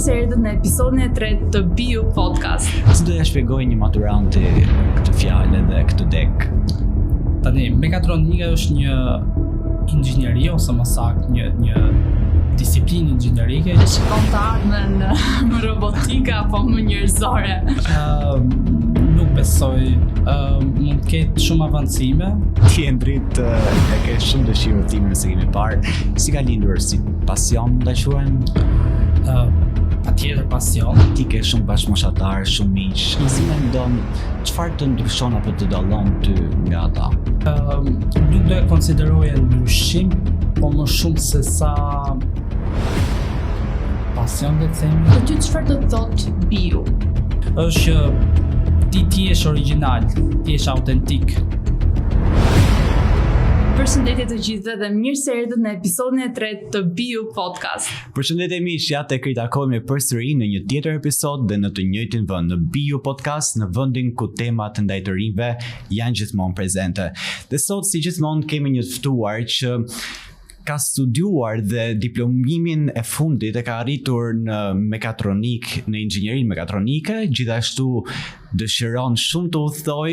se erdhët në episodin e 3 të BU Podcast. Si do ja shpjegoj një maturanti këtë fjalë dhe këtë dek? Tani, mekatronika është një inxhinieri ose më saktë një disiplinë inxhinerike. Shikon të ardhmen më robotika apo më njerëzore? Nuk besoj, mund të ketë shumë avancime. Ti Endrit e ke shumë dëshirë timin se kemi parë. Si ka lindur, si pasion ta quajmë? Patjetër pasion. Ti ke shumë bashkëmoshatar, shumë miq. Si mendon, çfarë të ndryshon apo të dallon ty nga ata? Nuk do e konsideroje ndryshim, po më shumë se sa pasion dhe të themi. Për ty çfarë do të thotë BU? Është që ti jesh origjinal, ti jesh autentik. Përshëndetje të gjithëve dhe mirë se erdhët në episodin e 3 të BU Podcast. Përshëndetje miq, ja tek ritakojmë përsëri në një tjetër episod dhe në të njëjtin vend në BU Podcast, në vendin ku temat ndaj të rinjve janë gjithmonë prezente. Dhe sot si gjithmonë kemi një të ftuar që ka studiuar dhe diplomimin e fundit e ka arritur në mekatronik, në inxhinierinë mekatronike, gjithashtu dëshiron shumë të udhtoj,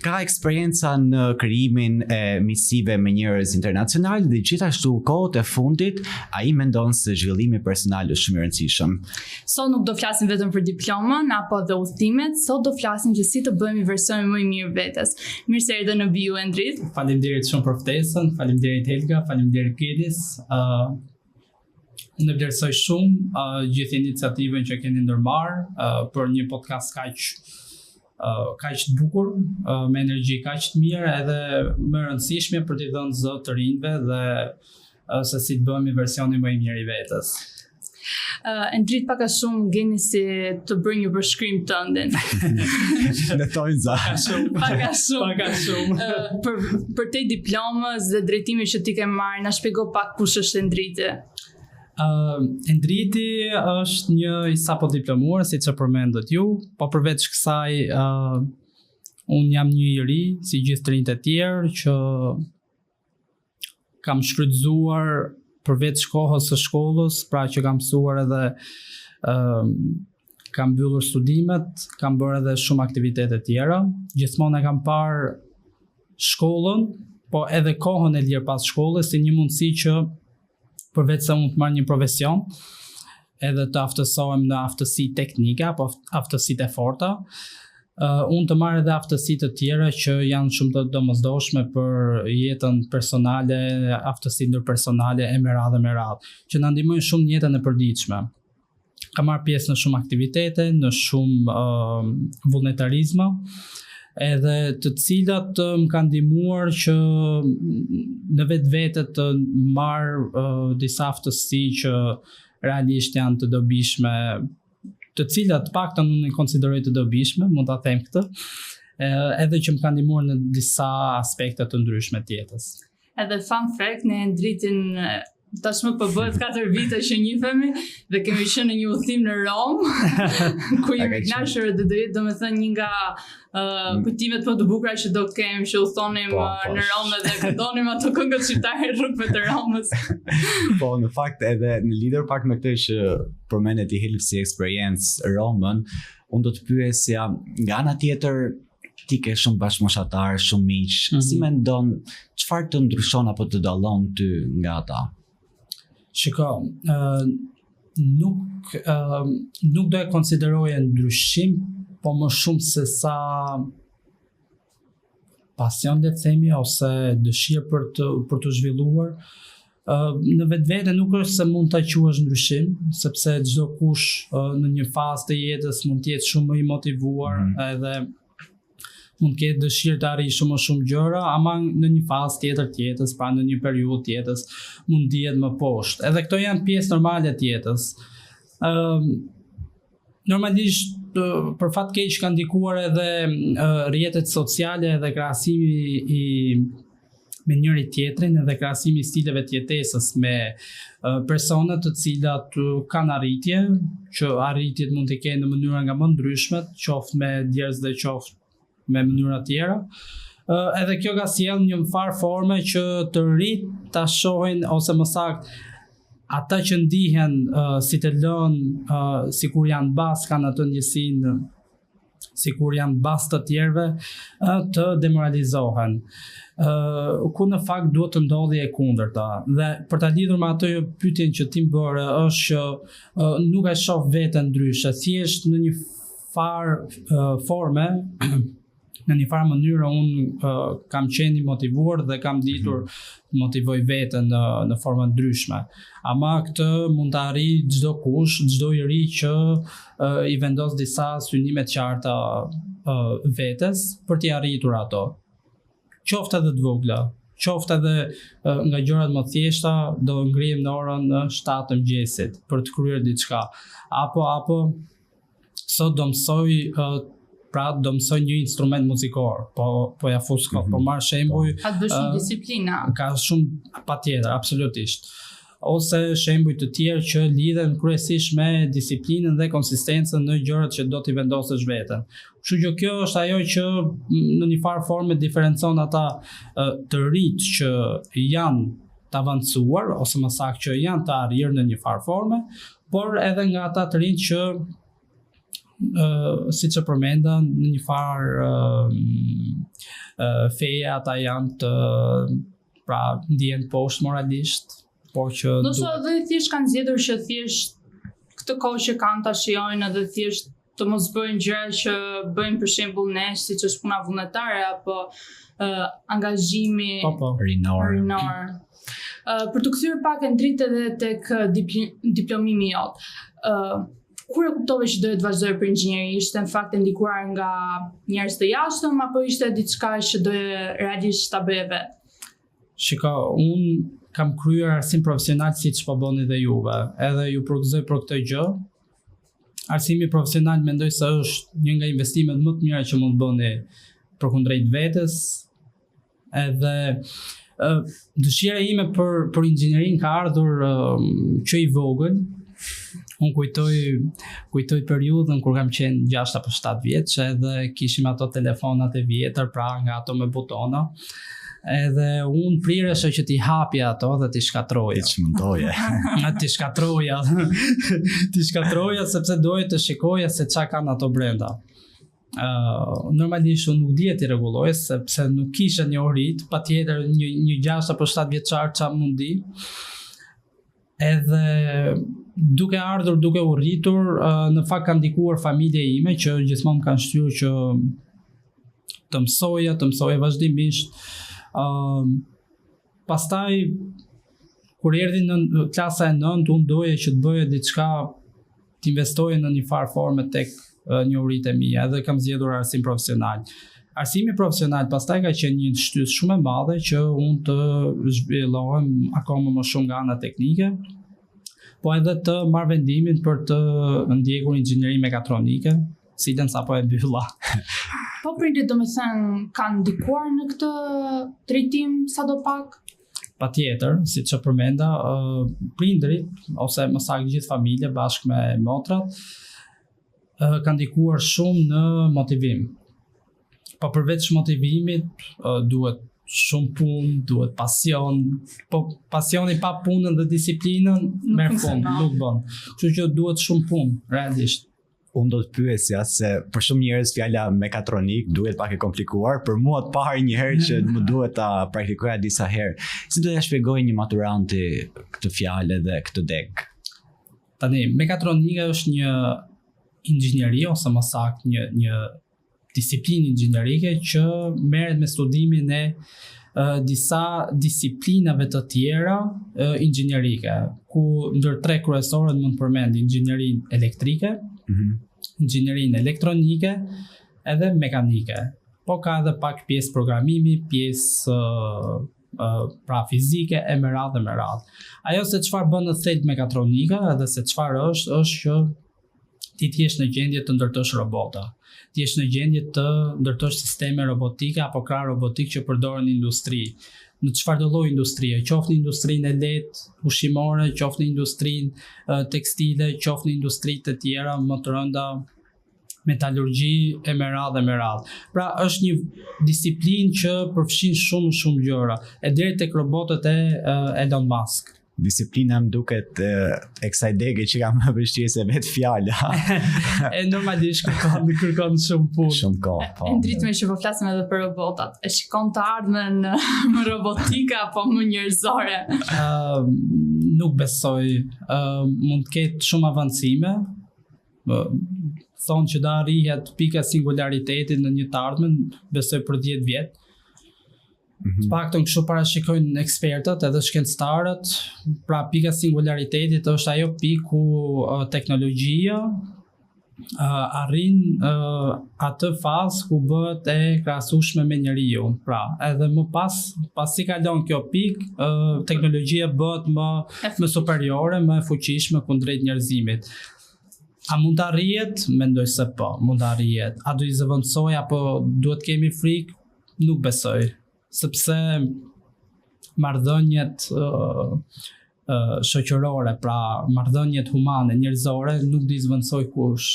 ka eksperjenca në krijimin e misive me njerëz internacional dhe gjithashtu kohët e fundit ai mendon se zhvillimi personal është shumë i rëndësishëm. Sot nuk do flasim vetëm për diplomën apo dhe udhëtimet, sot do flasim që si të bëhemi versionin më i mirë vetes. Mirë se erdhe në BU Endrit. Faleminderit shumë për ftesën, faleminderit Helga, faleminderit Kedis. Unë vlerësoj shumë gjithë iniciativën që keni ndërmarrë për një podcast kaq të bukur, me energji kaq të mirë, edhe më rëndësishme për t'i dhënë zot të rinjve dhe se si të bëhemi versionin më i mirë i vetes. Endrit pak a shumë gjeni si të bëj një përshkrim tëndin. Në tojnë za. Pak a shumë. Për te diplomës dhe drejtimit që ti ke marrë, na shpjego pak kush është Endriti. Endriti është një i sapo diplomuar, si që përmendët ju, po përveç kësaj unë jam një i ri, si gjithë të rinjtë e tjerë, që kam shfrytzuar përveç kohës së shkollës, pra që kam mësuar edhe kam mbyllur studimet, kam bërë edhe shumë aktivitete tjera. Gjithmonë e kam parë shkollën, po edhe kohën e lirë pas shkollës si një mundësi që përveç se unë të marrë një profesion, edhe të aftësohem në aftësi teknike, apo aftësit e forta, unë të marrë edhe aftësit të tjera që janë shumë të domosdoshme për jetën personale, aftësit ndërpersonale e me radhë, që na ndihmojnë shumë në jetën e përditshme. Kam marrë pjesë në shumë aktivitete, në shumë vullnetarizma, edhe të cilat më kanë ndihmuar që në vetë të marr disa aftësi që realisht janë të dobishme, të cilat paktën unë i konsideroj të dobishme, mund ta them këtë, edhe që më kanë ndihmuar në disa aspekte të ndryshme të jetës. Edhe fun fact, në Endritin tashmë po bëhet 4 vite që njihemi dhe kemi qenë në një udhëtim në Rom, ku jemi kënaqur dhe do jetë domethënë një nga kujtimet më të bukura që do të kem, që udhtonim në Rom dhe këndonim ato këngët shqiptare rrugëve të Romës. Po, në fakt edhe në lidhur pak me këtë që përmendet i Helg si eksperiencë Romën, unë do të pyesja nga ana tjetër ti ke shumë bashkëmoshatar, shumë miq. Si mendon, çfarë të ndryshon apo të dallon ty nga ata? Shiko, nuk do e konsideroje ndryshim, po më shumë se sa pasion le të themi, ose dëshirë për të zhvilluar. Në vetvete nuk është se mund ta quash ndryshim, sepse çdo kush në një fazë të jetës mund të jetë shumë më i motivuar, edhe mund të ketë dëshirë të arrijë shumë gjëra, ama në një fazë tjetër të jetës, pra në një periudhë të jetës, mund dihet më poshtë. Edhe këto janë pjesë normale të jetës. Normalisht për fat keq ka ndikuar edhe rrjetet sociale dhe krahasimi me njëri tjetrin, edhe krahasimi i stileve të jetesës me persona të cilat kanë arritje, që arritjet mund të kenë në mënyra nga më ndryshme, qoftë me djerz dhe qoftë me mënyra tjera. Edhe kjo ka sjellë një farë forme që të rinjt ta shohin, ose më saktë ata që ndihen si të lënë, si kur janë bas, kanë atë ndjesinë si kur janë bas të tjerëve, të demoralizohen. Ku në fakt duhet të ndodhi e kundërta. Dhe për ta lidhur me atë pyetjen që ti bëre është që nuk e shoh veten ndryshe, thjesht në një farë forme, në një farë mënyrë unë kam qenë i motivuar dhe kam ditur të motivoj veten në forma ndryshme. Ama këtë mund të arrijë çdo kush, çdo i ri që i vendos disa synime të qarta vetes për t'i arritur ato. Qoftë edhe të vogla, qoftë edhe nga gjërat më thjeshta, do ngrihem në orën 7 të mëngjesit për të kryer diçka. Apo sot do mësoj do mësoj një instrument muzikor, po ja fus kot, po marr shembull. Ka të bësh një disiplinë. Ka shumë patjetër, absolutisht. Ose shembuj të tjerë që lidhen kryesisht me disiplinën dhe konsistencën në gjërat që do t'i vendosësh veten. Kështu që kjo është ajo që në një farë forme diferencon ata të rinj që janë të avancuar ose më saktë që janë të arrirë në një farë forme, por edhe nga ata të rinj që si që përmenda në një farë feja ata janë të ndihen poshtë moralisht, por që dhe thjesht kanë zgjedhur që thjesht këtë kohë që kanë ta shijojnë edhe thjesht të mos bëjnë gjëra që bëjnë për shembull nesh, siç është puna vullnetare apo angazhimi rinor. Për të kthyer pak e dritë edhe tek diplomimi jot. Kur e kuptove që doje të vazhdoje për inxhinieri, ishte në fakt e ndikuar nga njerëz të jashtëm apo ishte diçka që doje realisht ta bëje vetë? Shiko, unë kam kryer arsim profesional siç po bëni dhe juve, edhe ju përgëzoj për këtë gjë. Arsimi profesional mendoj se është një nga investimet më të mira që mund të bëni përkundrejt vetes. Edhe dëshira ime për inxhinierin ka ardhur që i vogël. Unë kujtoj periudhën kur kam qenë 6 apo 7 vjeç, edhe kishim ato telefonat e vjetër, pra nga ato me butona. Edhe unë priresha që t'i hapja ato dhe t'i shkatroja. T'i shkatroja. T'i shkatroja sepse doja të shikoja se çka kanë ato brenda. Normalisht unë nuk dije t'i rregulloj sepse nuk kisha një orit, patjetër një 6 apo 7 vjeçar ç'a mundi. Edhe duke ardhur, duke u rritur, në fakt ka ndikuar familja ime që gjithmonë kanë shtyrë që të mësoja vazhdimisht. Pastaj kur erdhi në klasa e 9, unë doja që të bëja diçka, të investoja në një farë forme tek njohuritë e mia, edhe kam zgjedhur arsim profesional. Arsimi profesional pastaj ka qenë një shtys shumë e madhe që unë të zhvillohem akoma më shumë nga ana teknike, po edhe të marr vendimin për të ndjekur inxhinieri mekatronike, cilën sapo e mbylla. Po prindit domethënë kanë ndikuar në këtë drejtim sadopak? Patjetër, siç e përmenda, prindrit ose më saktë gjithë familja bashkë me motrat kanë ndikuar shumë në motivim. Po përveç motivimit, duhet shumë punë, duhet pasion, po pasioni pa punën dhe disiplinën merr fund, nuk bën. Kështu që duhet shumë punë, realisht. Unë do të pyesja se për shumë njerëz fjala mekatronik duhet pak e komplikuar, për mua të parë një herë që më duhet ta praktikoja disa herë. Si do t'ja shpjegoj një maturanti këtë fjalë dhe këtë deg? Tani, mekatronika është një inxhinieri ose më saktë një disiplinë inxhinierike që merret me studimin e disa disiplinave të tjera inxhinierike, ku ndër 3 kryesorët mund të përmend inxhinierinë elektrike, inxhinierinë elektronike edhe mekanike. Po ka edhe pak pjesë programimi, pjesë pra fizike e me radhë. Ajo se çfarë bën në thelb mekatronika edhe se çfarë është që ti t'jesh në gjendje të ndërtosh robota. Ti jesh në gjendje të ndërtosh sisteme robotike apo krah robotik që përdoren në industri. Në çfarëdo lloj industrie, qoftë në industrinë e lehtë, ushqimore, qoftë në industrinë tekstile, qoftë në industri të tjera më të rënda, metalurgji e me radhë. Pra është një disiplinë që përfshin shumë gjëra, e deri tek robotët e Elon Musk. Disiplina më duket e kësaj dege që kam më vështirë se vetë fjala. E normalisht kërkon shumë punë. Shumë kohë, po. E ndritme që po flasim edhe për robotat. E shikon të ardhmen më robotika apo më njerëzore? Nuk besoj. Mund të ketë shumë avancime. Thonë që da arrihet pika singularitetit në një të ardhmen, besoj për 10 vjetë. Të paktën kështu parashikojnë ekspertët edhe shkencëtarët, pra pika singularitetit është ajo pikë ku teknologjia arrin atë fazë ku bëhet e krahasueshme me njeriu. Pra, edhe më pasi kalon kjo pikë, teknologjia bëhet më superiore, më e fuqishme kundrejt njerëzimit. A mund të arrihet? Mendoj se po, mund të arrihet. A do i zëvendësoj apo duhet kemi frikë? Nuk besoj. Sepse marrëdhëniet shoqërore, pra marrëdhëniet humane, njerëzore, nuk do i zëvendësoj kush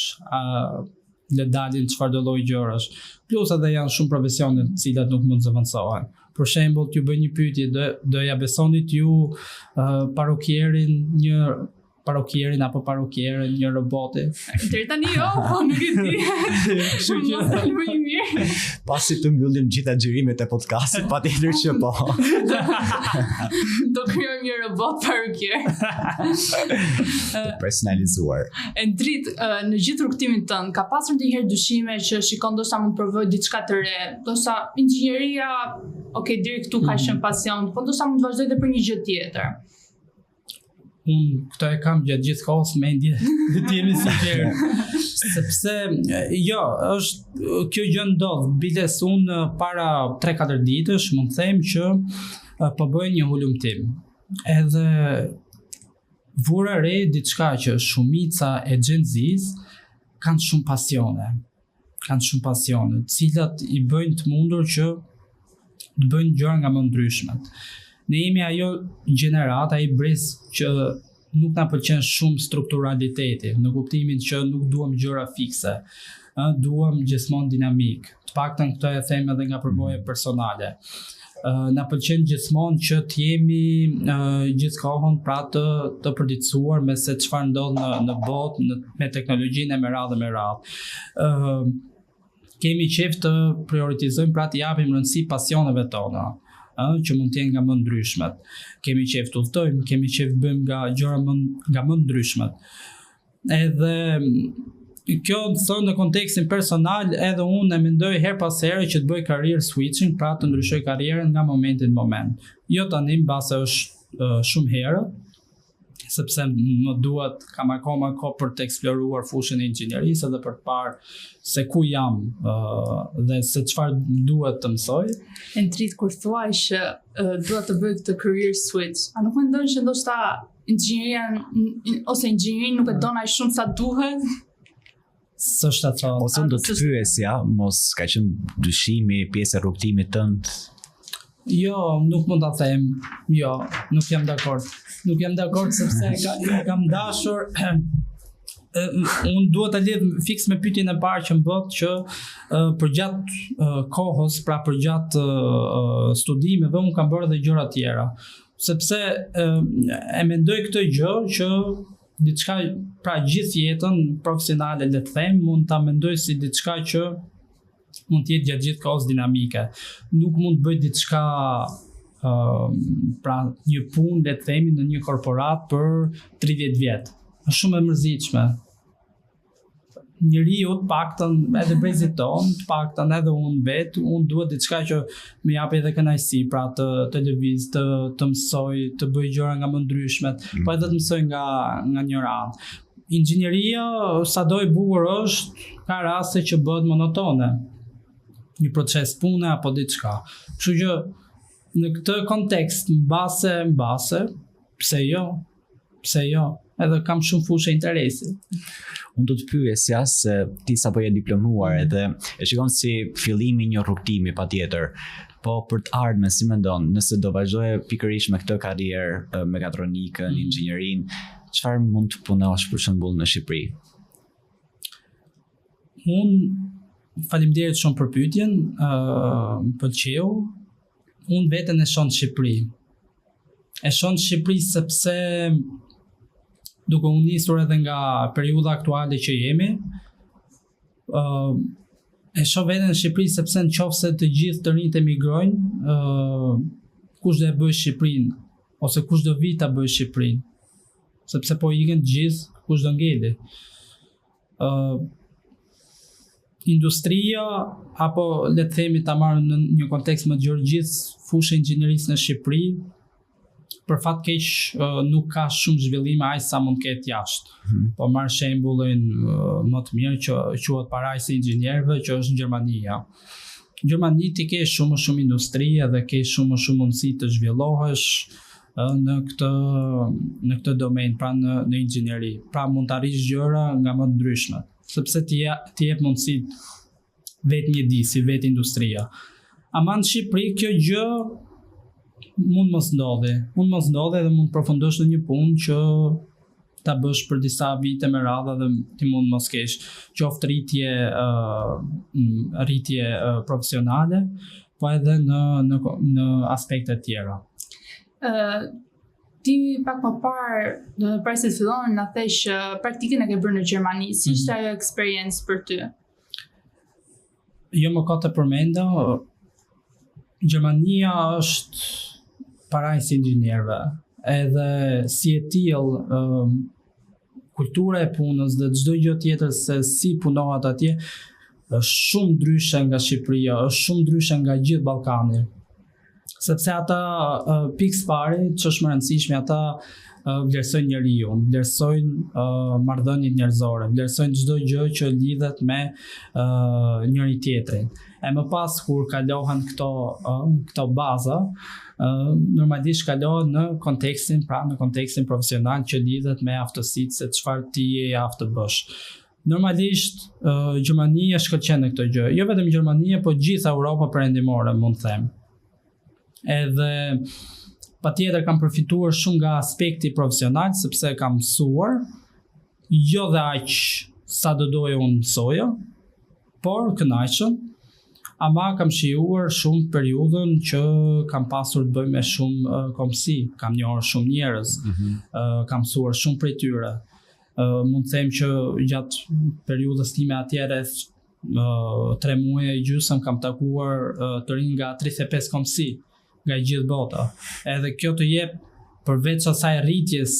le dalin çfarë do lloj gjërash. Plus edhe janë shumë profesione të cilat nuk mund të zëvendësohen. Për shembull, t'ju bëj një pyetje, do ja besonit ju parokierin apo parokierën një roboti? Deri tani jo, po nuk e di. Shumë më i mirë. Pasi të mbyllim gjitha xhirimet e podcastit, patjetër që po. Do krijojmë një robot parokier. Personalizuar. E ndrit, në gjithë rrugtimin tënd, ka pasur ndonjëherë dyshime që shikon ndoshta mund të provoj diçka të re, ndoshta inxhinieria, okay, deri këtu ka qenë pasion, po ndoshta mund të vazhdoj edhe për një gjë tjetër. Unë këto e kam gjatë gjithë kohës mendje, të jemi sinqerë. Sepse, jo, është kjo gjë ndodh. Biles unë para 3-4 ditësh mund të them që po bëj një hulumtim. Edhe vura re diçka që shumica e Gen Z kanë shumë pasione. Të cilat i bëjnë të mundur që të bëjnë gjëra nga më ndryshmet. Ne jemi ajo gjenerata, ai brez që nuk na pëlqen shumë strukturaliteti, në kuptimin që nuk duam gjëra fikse, duam gjithmonë dinamik. Të paktën këtë e them edhe nga përvoja personale. Na pëlqen gjithmonë që të jemi gjithkohon pra të përditësuar me se çfarë ndodh në botë, me teknologjinë me radhë. Kemi qejf të prioritizojmë pra të japim rëndësi pasioneve tona, që mund të jenë nga më ndryshmet. Kemi qejf të udhtojmë, kemi qejf të bëjmë nga gjëra nga më ndryshmet. Edhe kjo të thonë në kontekstin personal, edhe unë e mendoj her pas here që të bëj career switching, pra të ndryshoj karrierën nga momenti në moment. Jo tani mbase është shumë herë, sepse më duhet, kam akoma kohë për të eksploruar fushën e inxhinierisë edhe për të parë se ku jam dhe se çfarë duhet të mësoj. E ndrit kur thuaj që duhet të bëj këtë career switch, a nuk mendon që ndoshta inxhinieria ose inxhinierin nuk e don aq shumë sa duhet? S'është ato. Ose do të pyesja, mos ka qenë dyshimi, pjesë e rrugtimit tënd? Jo, nuk mund ta them. Jo, nuk jam dakord. Nuk jam dakord sepse kam dashur unë duhet ta lidh fiks me pyetjen e parë që më bët që përgjatë kohës, pra përgjatë studimeve unë kam bërë edhe gjëra tjera. Sepse e mendoj këtë gjë që diçka, pra gjithë jetën profesionale le të them, mund ta mendoj si diçka që mund të jetë gjatë gjithë kohës dinamike. Nuk mund të bëj diçka pra një punë le të themi në një korporat për 30 vjet. Është shumë e mërzitshme. Njeriu të paktën edhe brezit ton, të paktën edhe unë duhet diçka që më jap edhe kënaqësi, pra të lëviz, të mësoj, të bëj gjëra nga më ndryshmet, po edhe të mësoj nga njëra anë. Inxhinieria, sado e bukur është, ka raste që bëhet monotone. Një proces pune apo diçka. Kështu që në këtë kontekst mbase, pse jo, edhe kam shumë fushë interesi. Unë do të pyesja se ti sapo je diplomuar edhe e shikon si fillimi një rrugtimi patjetër, po për të ardhmen si mendon, nëse do vazhdoje pikërisht me këtë karrierë mekatronikën, inxhinierinë, çfarë mund të punosh për shembull në Shqipëri? Unë faleminderit shumë për pyetjen, më pëlqeu. Unë veten e shoh në Shqipëri. e shoh në Shqipëri sepse duke u nisur edhe nga periudha aktuale që jemi, e shoh veten në Shqipëri sepse nëse të gjithë të rinjt emigrojnë, kush do e bëj Shqipërinë ose kush do vi ta bëj Shqipërinë? Sepse po ikën të gjithë, kush do ngeli? Industria apo le të themi ta marrë në një kontekst më të gjerë gjithë fushë inxhinierisë në Shqipëri, për fat keq nuk ka shumë zhvillime aq sa mund të ketë jashtë. Po marr shembullin më të mirë që quhet parajsi i inxhinierëve, që është Gjermania. Në Gjermani ti ke shumë industri dhe ke shumë mundësi të zhvillohesh në këtë domen, pra në inxhinieri. Pra mund të arrish gjëra nga më të ndryshme, sepse ti jep mundësi vetë mjedisi, vetë industria. Ama në Shqipëri kjo gjë mund mos ndodhi dhe mund të përfundosh në një punë që ta bësh për disa vite me radhë dhe ti mund mos kesh qoftë rritje profesionale, po edhe në aspekte tjera. Ti pak më parë, para se të fillon, na thesh praktikën e ke bërë në Gjermani, si ishte ajo eksperiencë për ty? Jo më ka të përmenda, Gjermania është parajsi inxhinierëve, edhe si e tillë kultura e punës dhe çdo gjë tjetër se si punohet atje është shumë ndryshe nga Shqipëria, është shumë ndryshe nga gjithë Ballkani. Sepse ata pikë pari, që është më rëndësishme, ata vlerësojnë njeriu, vlerësojnë marrëdhëniet njerëzore, vlerësojnë çdo gjë që lidhet me njëri tjetrin. E më pas kur kalohen këto baza, normalisht kalohen në kontekstin profesional që lidhet me aftësitë, se çfarë ti je aftë të bësh. Normalisht Gjermania shkëlqen në këtë gjë. Jo vetëm Gjermania, po gjithë Europa perëndimore, mund të them. Edhe patjetër kam përfituar shumë nga aspekti profesional, sepse kam mësuar, jo dhe aq sa do doja unë mësoja, por kënaqshëm. Ama kam shijuar shumë periudhën që kam pasur të bëj me shumë komsi, kam njohur shumë njerëz, kam mësuar shumë prej tyre. Mund të them që gjatë periudhës time atje rreth 3 muaj e gjysmë kam takuar të rinj nga 35 komsi nga gjithë bota. Edhe kjo të jep përveç asaj rritjes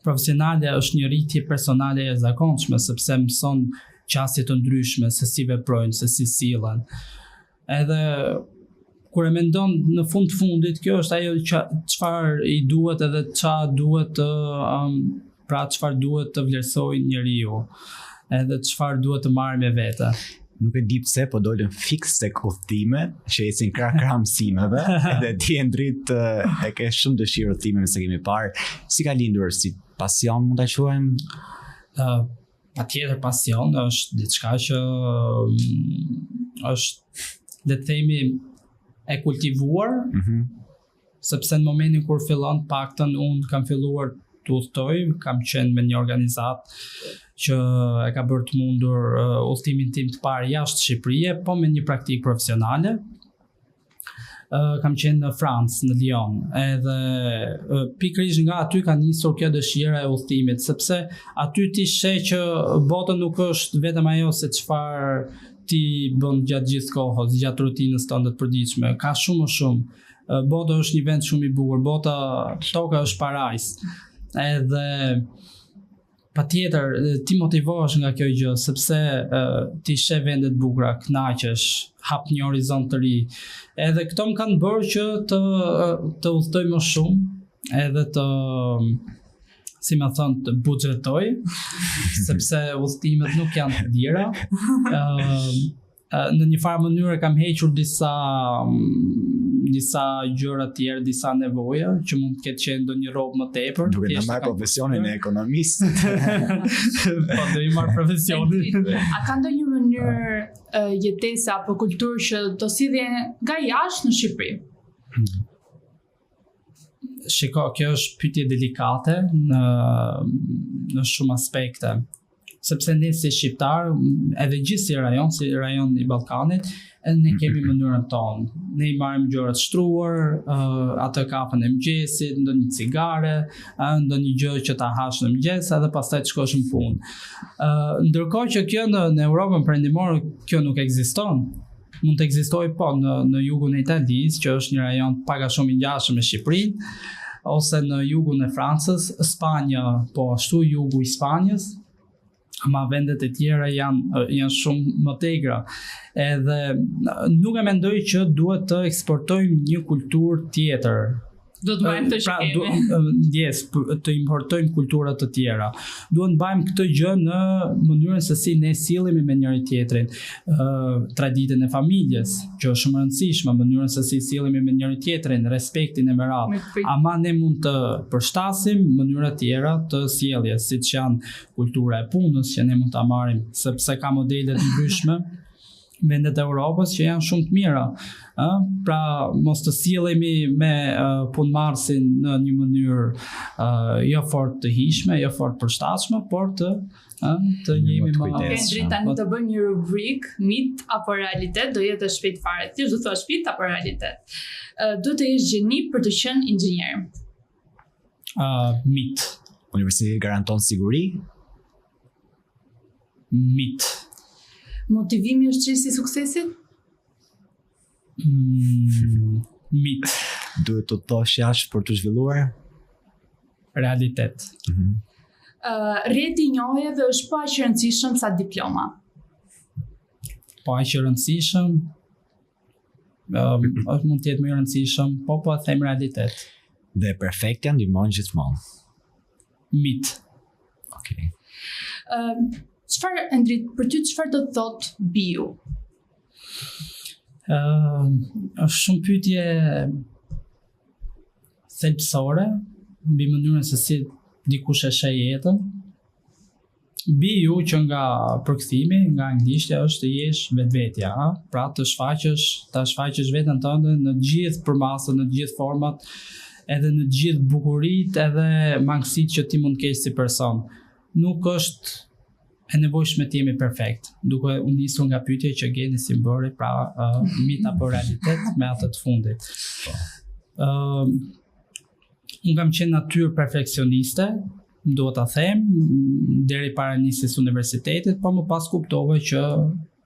profesionale, është një rritje personale e zakonshme, sepse mëson qasje të ndryshme, se si veprojnë, se si sillen. Edhe kur e mendon në fundit, kjo është ajo çfarë i duhet edhe çfarë duhet të vlerësojë njeriu, edhe çfarë duhet të marrë me vete. Nuk e di pse, po dolën fiks tek udhëtimet, që ecin krah mësimeve, edhe ti e ndrit e ke shumë dëshirë udhëtimeve se kemi parë. Si ka lindur, si pasion mund ta quajmë? Patjetër pasion është diçka që është, le të themi, e kultivuar, sepse në momentin kur fillon, paktën unë kam filluar të udhtoj, kam qenë me një organizat që e ka bërë të mundur udhtimin tim të parë jashtë Shqipërie, po me një praktikë profesionale. Kam qenë në Francë, në Lyon, edhe pikërisht nga aty ka nisur kjo dëshira e udhtimit, sepse aty ti sheh që bota nuk është vetëm ajo se çfarë ti bën gjatë gjithë kohës, gjatë rutinës tënde të përditshme, ka shumë më shumë. Bota është një vend shumë i bukur, toka është parajs. Edhe patjetër ti motivohesh nga kjo gjë, sepse ti sheh vende të bukura, kënaqesh, hap një horizont të ri. Edhe këto më kanë bërë që të udhtoj më shumë, edhe të buxhetoj, sepse udhtimet nuk janë të lira. Në një farë mënyrë kam hequr disa gjëra tjera, disa nevoja që mund të ketë qenë ndonjë rrobë më tepër. Duke na marrë profesionin e ekonomist. Po do i marr profesionin. A ka ndonjë mënyrë jetese apo kulturë që do sillen nga jashtë në Shqipëri? Shiko, kjo është pyetje delikate në shumë aspekte. sepse ne si shqiptar, edhe gjithë si rajon i Ballkanit, ne kemi mënyrën tonë. Ne i marrim gjërat shtruar, atë kafën e mëngjesit, ndonjë cigare, ndonjë gjë që ta hash në mëngjes edhe pastaj të shkosh në punë. Ndërkohë që kjo në Europën perëndimore kjo nuk ekziston. Mund të ekzistojë po në jugun e Italisë, që është një rajon pak a shumë i ngjashëm me Shqipërinë, ose në jugun e Francës, Spanja, po ashtu jugu i Spanjës, ma vendet e tjera janë shumë më tegra. Edhe nuk e mendoj që duhet të eksportojmë një kulturë tjetër. Do të bëjmë të kemi. Të importojmë kultura të tjera. Duhet të bëjmë këtë gjë në mënyrën se si ne sillemi me njëri tjetrin, traditën e familjes, që është shumë e rëndësishme, mënyrën se si sillemi me njëri tjetrin, respektin e merat. Ama ne mund të përshtasim mënyra tjera të sjelljes, siç janë kultura e punës që ne mund ta marrim, sepse ka modele të ndryshme vendet e Europës që janë shumë të mira. Pra mos të sillemi me punëmarrësin në një mënyrë jo fort të hijshme, jo fort përshtatshme, por të jemi më kujdesshëm. Tani të bëjmë një rubrik mit apo realitet, do jetë shpejt fare. Ti do thuash mit apo realitet. Do të jesh gjeni për të qenë inxhinier. Mit. Universiteti garanton siguri? Mit. Motivimi është çështja e suksesit? Mit. Duhet të thosh jashtë për të zhvilluar? Realitet. Rrjeti i njohjeve është pa aq i rëndësishëm sa diploma. Pa aq i rëndësishëm, mund të jetë më i rëndësishëm, po them realitet. Dhe perfektja ndihmon gjithmonë. Mit. Okej. Për ty çfarë do të thotë bio? Është shumë pyetje thelbësore mbi mënyrën se si dikush e sheh jetën. Bio që nga përkthimi, nga anglishtja është të jesh vetvetja, pra të shfaqësh veten tënde në të gjithë përmasat, në të gjithë format, edhe në të gjithë bukuritë edhe mangësitë që ti mund të kesh si person. Nuk është e nevojshme të jemi perfekt, duke u nisur nga pyetja që gjeni si bëri, pra mit apo realitet me atë të fundit. Unë kam qenë natyrë perfeksioniste, duhet ta them, deri para nisjes universitetit, po më pas kuptova që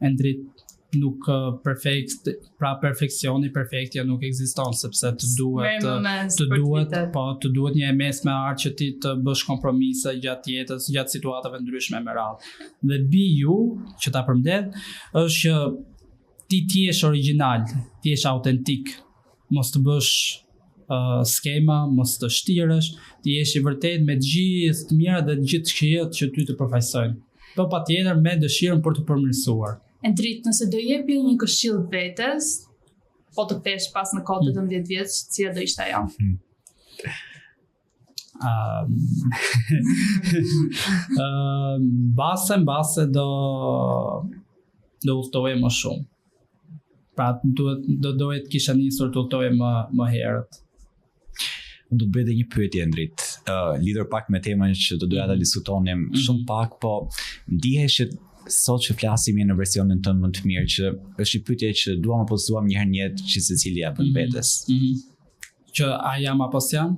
Endrit nuk perfektja nuk ekziston, sepse të duhet një mesme art që ti të bësh kompromise gjatë jetës, gjatë situatave ndryshme me radhë. Dhe bio që ta përmbledh është që ti jesh origjinal, ti jesh autentik, mos të bësh skema, mos të shtirësh, ti jesh i vërtet me gjithë të mira dhe gjithë këshillat që ty të përfaqësojnë. Po patjetër me dëshirën për të përmirësuar. Endrit, nëse do jepje një këshill vetes, po të kthesh pas në kohë 18 vjeç, cila do ishte ajo? Base do udhtoje më shumë. Pra dohet kisha nisur të udhtoje më herët. Do të bëj edhe një pyetje Endrit, lidhur pak me temën që do doja ta diskutonim shumë pak, po ndihesh që sot që flasim në versionin tënd më të mirë, që është një pyetje që duam apo s'duam një herë në jetë që secili ja bën vetes. Që a jam apo s'jam?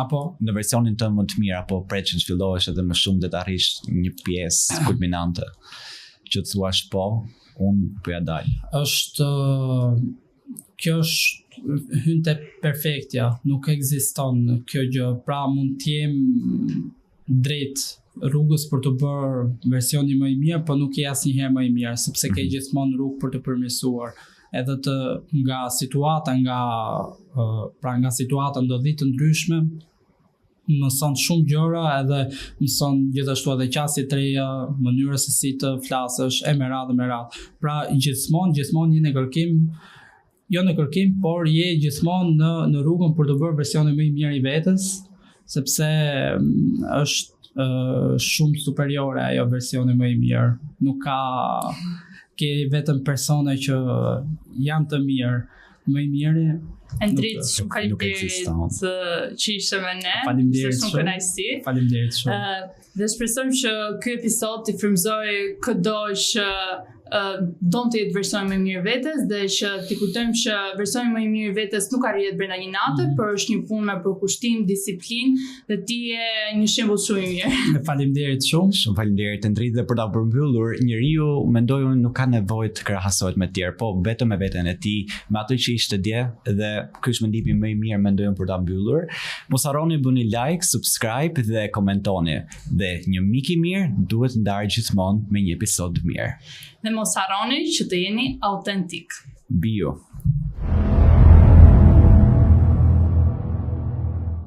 Apo në versionin tënd më të mirë, apo pret që të zhvillohesh edhe më shumë dhe të arrish një pjesë kulminante që të thuash po, unë po ja dal. Kjo është hynte perfektja, nuk ekziston kjo gjë, pra mund të jem drejt rrugës për të bërë versioni më i mirë, po nuk je asnjëherë më i mirë, sepse ke gjithmonë rrugë për të përmirësuar. Edhe nga situata ndodhi të ndryshme, mëson shumë gjëra, edhe mëson gjithashtu edhe qasje të reja, mënyra se si të flasësh, e me radhë. Pra gjithmonë je në kërkim, jo në kërkim, por je gjithmonë në rrugën për të bërë versionin më i mirë i vetes, sepse është shumë superiore ajo versioni më i mirë. Nuk ke vetëm persone që janë të mirë, më i miri. Endrit, shumë faleminderit që ishe me ne. Faleminderit shumë kënaqësi. Faleminderit shumë. Dhe shpresojmë që ky episod t'i frymëzoj çdo që don të jetë versioni më i mirë vetes dhe që t'i kujtojmë që versioni më i mirë vetes nuk arrihet brenda një nate, por është një punë me përkushtim, disiplinë dhe ti je një shembull shumë i mirë. Faleminderit shumë. Shumë faleminderit Endrit dhe për ta përmbyllur, njeriu mendoj unë nuk ka nevojë të krahasohet me të tjerë, po vetëm me veten e tij, me atë që ishte dje dhe ky është mendimi më i mirë mendoj unë për ta mbyllur. Mos harroni bëni like, subscribe dhe komentoni. Dhe një mik i mirë duhet ndarë gjithmonë me një episod të mirë. Dhe mos harroni që të jeni autentik. Bio.